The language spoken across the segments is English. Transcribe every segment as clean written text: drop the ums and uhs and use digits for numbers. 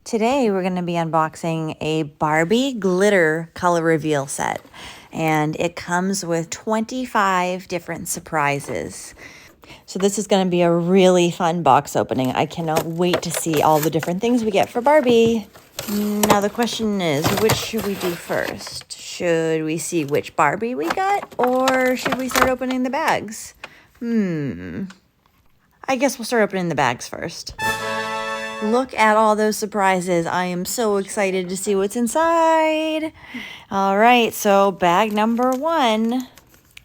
Today we're going to be unboxing a Barbie glitter color reveal set, and it comes with 25 different surprises. So this is going to be a really fun box opening. I cannot wait to see all the different things we get for Barbie. Now the question is, which should we do first? Should we see which Barbie we got, or should we start opening the bags? I guess we'll start opening the bags first. Look at all those surprises. I am so excited to see what's inside. All right, so bag number 1.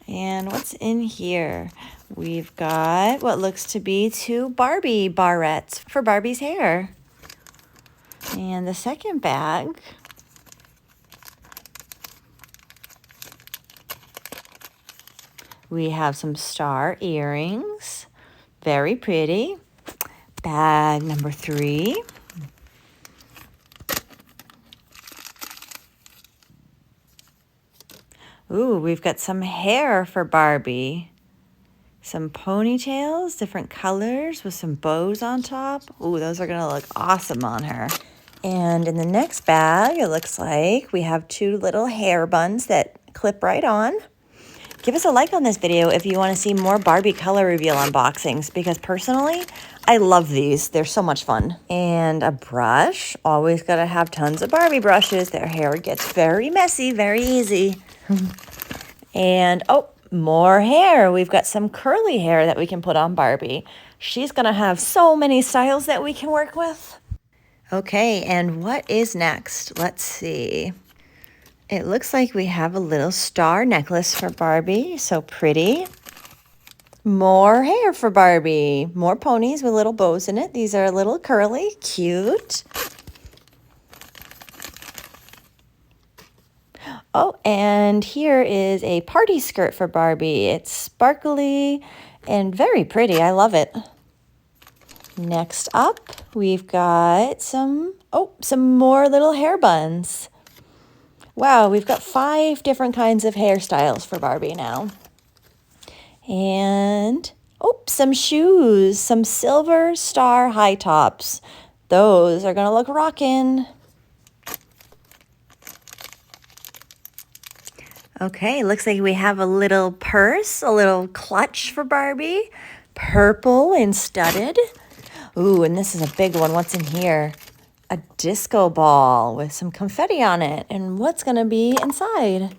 And what's in here? We've got what looks to be 2 Barbie barrettes for Barbie's hair. And the second bag, we have some star earrings. Very pretty. Bag number 3. Ooh, we've got some hair for Barbie. Some ponytails, different colors with some bows on top. Ooh, those are gonna look awesome on her. And in the next bag, it looks like we have 2 little hair buns that clip right on. Give us a like on this video if you want to see more Barbie color reveal unboxings, because personally, I love these. They're so much fun. And a brush. Always got to have tons of Barbie brushes. Their hair gets very messy, very easy. And, oh, more hair. We've got some curly hair that we can put on Barbie. She's going to have so many styles that we can work with. Okay, and what is next? Let's see. It looks like we have a little star necklace for Barbie. So pretty. More hair for Barbie. More ponies with little bows in it. These are a little curly. Cute. Oh, and here is a party skirt for Barbie. It's sparkly and very pretty. I love it. Next up, we've got some more little hair buns. Wow, we've got 5 different kinds of hairstyles for Barbie now. And, some shoes, some silver star high tops. Those are gonna look rockin'. Okay, looks like we have a little purse, a little clutch for Barbie. Purple and studded. Ooh, and this is a big one. What's in here? A disco ball with some confetti on it. And what's going to be inside?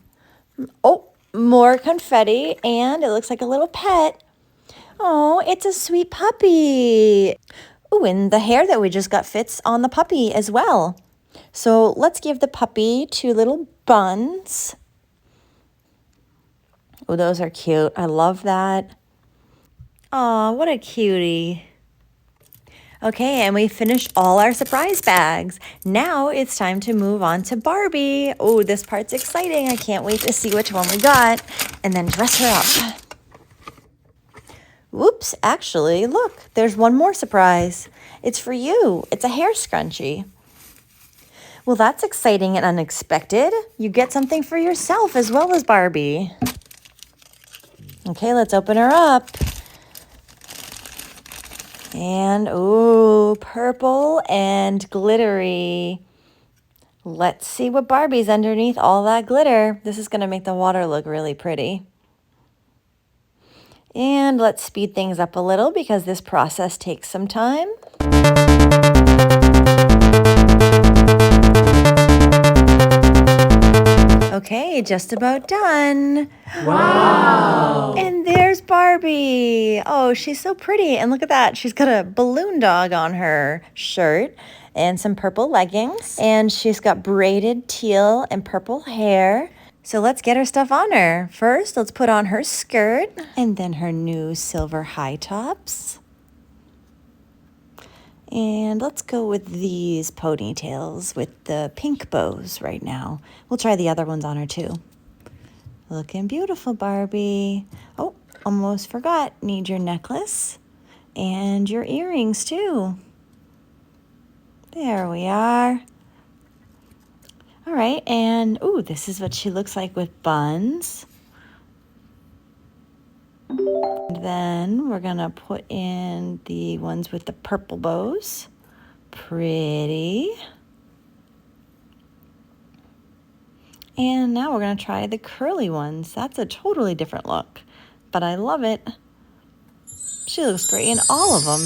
Oh, more confetti, and it looks like a little pet. Oh, it's a sweet puppy. Oh, and the hair that we just got fits on the puppy as well. So let's give the puppy 2 little buns. Oh, those are cute. I love that. Aw, what a cutie. Okay, and we finished all our surprise bags. Now it's time to move on to Barbie. Oh, this part's exciting. I can't wait to see which one we got and then dress her up. Whoops, actually, look, there's one more surprise. It's for you. It's a hair scrunchie. Well, that's exciting and unexpected. You get something for yourself as well as Barbie. Okay, let's open her up. And, ooh, purple and glittery. Let's see what Barbie's underneath all that glitter. This is going to make the water look really pretty. And let's speed things up a little because this process takes some time. Okay, just about done. Wow! And there's Barbie. Oh, she's so pretty. And look at that. She's got a balloon dog on her shirt and some purple leggings. And she's got braided teal and purple hair. So let's get her stuff on her. First, let's put on her skirt and then her new silver high tops. And let's go with these ponytails with the pink bows right now. We'll try the other ones on her too. Looking beautiful, Barbie. Oh, almost forgot. Need your necklace and your earrings too. There we are. All right, and ooh, this is what she looks like with buns. And then we're gonna put in the ones with the purple bows. Pretty. And now we're going to try the curly ones. That's a totally different look, but I love it. She looks great in all of them.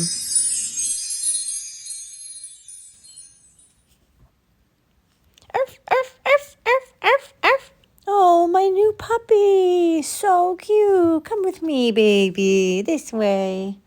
Arf, arf, arf, arf, arf, arf. Oh, my new puppy. So cute. Come with me, baby. This way.